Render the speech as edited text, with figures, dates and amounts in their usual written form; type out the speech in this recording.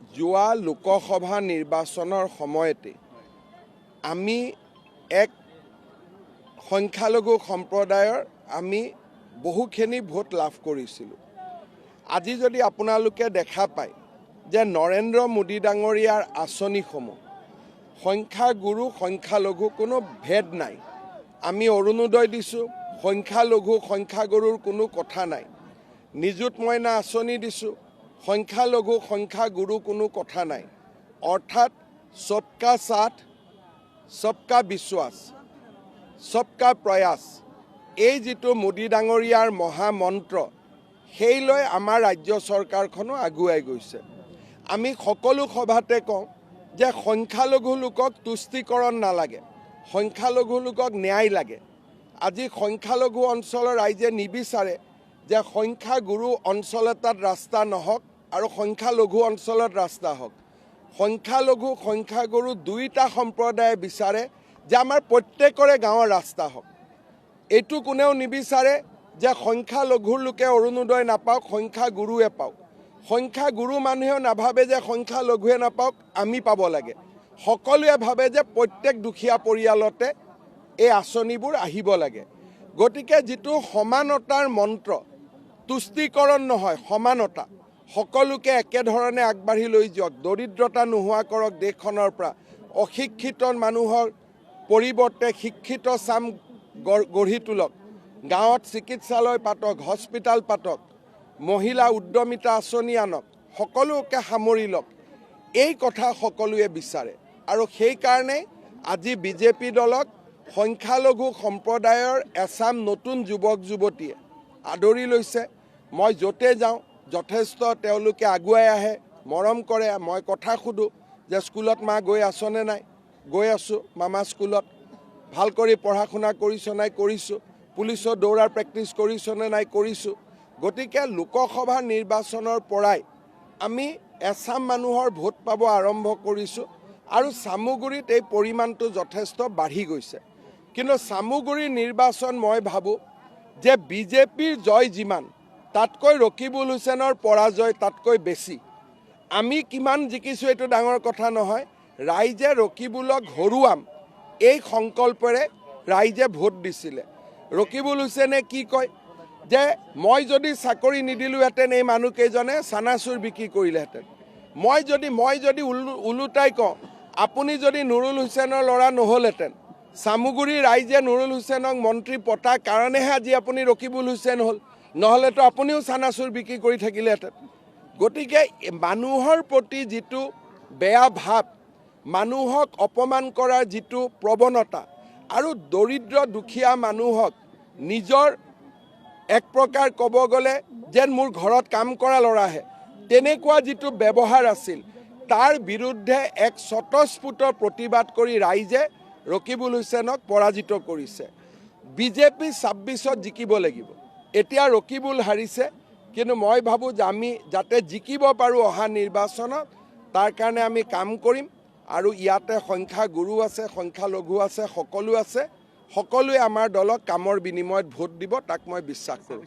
যোৱা লোকসভা নিৰ্বাচনৰ সময়তে আমি এক সংখ্যালঘু সম্প্ৰদায়ৰ আমি বহুখিনি ভোট লাভ কৰিছিলোঁ। আজি যদি আপোনালোকে দেখা পায় যে নৰেন্দ্ৰ মোদী ডাঙৰীয়াৰ আঁচনিসমূহ সংখ্যাগুৰু সংখ্যালঘু কোনো ভেদ নাই। আমি অৰুণোদয় দিছোঁ, সংখ্যালঘু সংখ্যাগুৰুৰ কোনো কথা নাই। নিযুত মইনা আঁচনি দিছোঁ, সংখ্যালঘু সংখ্যাগুৰু কোনো কথা নাই। অৰ্থাৎ সবকা সাথ সবকা বিশ্বাস সবকা প্ৰয়াস, এই যিটো মোদী ডাঙৰীয়াৰ মহামন্ত্ৰ, সেইলৈ আমাৰ ৰাজ্য চৰকাৰখনো আগুৱাই গৈছে। আমি সকলো সভাতে কওঁ যে সংখ্যালঘু লোকক তুষ্টিকৰণ নালাগে, সংখ্যালঘু লোকক ন্যায় লাগে। আজি সংখ্যালঘু অঞ্চলৰ ৰাইজে নিবিচাৰে যে সংখ্যাগুৰু অঞ্চল এটাত ৰাস্তা নহওক আৰু সংখ্যালঘু অঞ্চলত ৰাস্তা হওক। সংখ্যালঘু সংখ্যাগুৰু দুইটা সম্প্ৰদায়ে বিচাৰে যে আমাৰ প্ৰত্যেকৰে গাঁৱৰ ৰাস্তা হওক। এইটো কোনেও নিবিচাৰে যে সংখ্যালঘুৰ লোকে অৰুণোদয় নাপাওক, সংখ্যাগুৰুৱে পাওক। সংখ্যাগুৰু মানুহেও নাভাবে যে সংখ্যালঘুৱে নাপাওক, আমি পাব লাগে। সকলোৱে ভাবে যে প্ৰত্যেক দুখীয়া পৰিয়ালতে এই আঁচনিবোৰ আহিব লাগে। গতিকে যিটো সমানতাৰ মন্ত্ৰ, তুষ্টিকৰণ নহয়, সমানতা, সকলোকে একেধৰণে আগবাঢ়ি লৈ যাওক, দৰিদ্ৰতা নোহোৱা কৰক দেশখনৰ পৰা, অশিক্ষিত মানুহৰ পৰিৱৰ্তে শিক্ষিত চাম গঢ়ি তোলক, গাঁৱত চিকিৎসালয় পাতক, হস্পিটাল পাতক, মহিলা উদ্যমিতা আঁচনি আনক, সকলোকে সামৰি লওক, এই কথা সকলোৱে বিচাৰে। আৰু সেইকাৰণে আজি বিজেপি দলক সংখ্যালঘু সম্প্ৰদায়ৰ এচাম নতুন যুৱক যুৱতীয়ে আদৰি লৈছে। মই য'তে যাওঁ যথেষ্ট তেওঁলোকে আগুৱাই আহে, মৰম কৰে। মই কথা সোধোঁ যে স্কুলত মা গৈ আছনে নাই? গৈ আছোঁ মামা স্কুলত। ভাল কৰি পঢ়া শুনা কৰিছ নাই? কৰিছোঁ। পুলিচৰ দৌৰাৰ প্ৰেক্টিছ কৰিছনে নাই? কৰিছোঁ। গতিকে লোকসভা নিৰ্বাচনৰ পৰাই আমি এচাম মানুহৰ ভোট পাব আৰম্ভ কৰিছোঁ আৰু চামুগুৰিত এই পৰিমাণটো যথেষ্ট বাঢ়ি গৈছে। কিন্তু চামুগুৰিৰ নিৰ্বাচন মই ভাবোঁ যে বিজেপিৰ জয় যিমান, তাতকৈ ৰকিবুল হুছেইনৰ পৰাজয় তাতকৈ বেছি। আমি কিমান জিকিছোঁ এইটো ডাঙৰ কথা নহয়, ৰাইজে ৰকিবুলক হৰুৱাম এই সংকল্পৰে ৰাইজে ভোট দিছিলে। ৰকিবুল হুছেইনে কি কয় যে মই যদি চাকৰি নিদিলোহেঁতেন এই মানুহকেইজনে চানাচুৰ বিক্ৰী কৰিলেহেঁতেন। মই যদি ওলোটাই কওঁ, আপুনি যদি নুৰুল হুছেইনৰ ল'ৰা নহ'লহেঁতেন, চামুগুৰিৰ ৰাইজে নুৰুল হুছেইনক মন্ত্ৰী পতাৰ কাৰণেহে আজি আপুনি ৰকিবুল হুছেইন হ'ল, নহ'লেতো আপুনিও চানাচুৰ বিক্ৰী কৰি থাকিলেহেঁতেন। গতিকে মানুহৰ প্ৰতি যিটো বেয়া ভাৱ, মানুহক অপমান কৰাৰ যিটো প্ৰৱণতা, আৰু দৰিদ্ৰ দুখীয়া মানুহক নিজৰ এক প্ৰকাৰ ক'ব গ'লে যেন মোৰ ঘৰত কাম কৰা ল'ৰাহে, তেনেকুৱা যিটো ব্যৱহাৰ আছিল, তাৰ বিৰুদ্ধে এক স্বতঃস্ফূৰ্ত প্ৰতিবাদ কৰি ৰাইজে ৰকিবুল হুছেইনক পৰাজিত কৰিছে। বিজেপি ২৬ত জিকিব লাগিব। এতিয়া ৰকিবুল হাৰিছে, কিন্তু মই ভাবোঁ যে আমি যাতে জিকিব পাৰোঁ অহা নিৰ্বাচনত, তাৰ কাৰণে আমি কাম কৰিম। আৰু ইয়াতে সংখ্যাগুৰু আছে, সংখ্যালঘু আছে, সকলো আছে। সকলোৱে আমাৰ দলক কামৰ বিনিময়ত ভোট দিব, তাক মই বিশ্বাস কৰোঁ।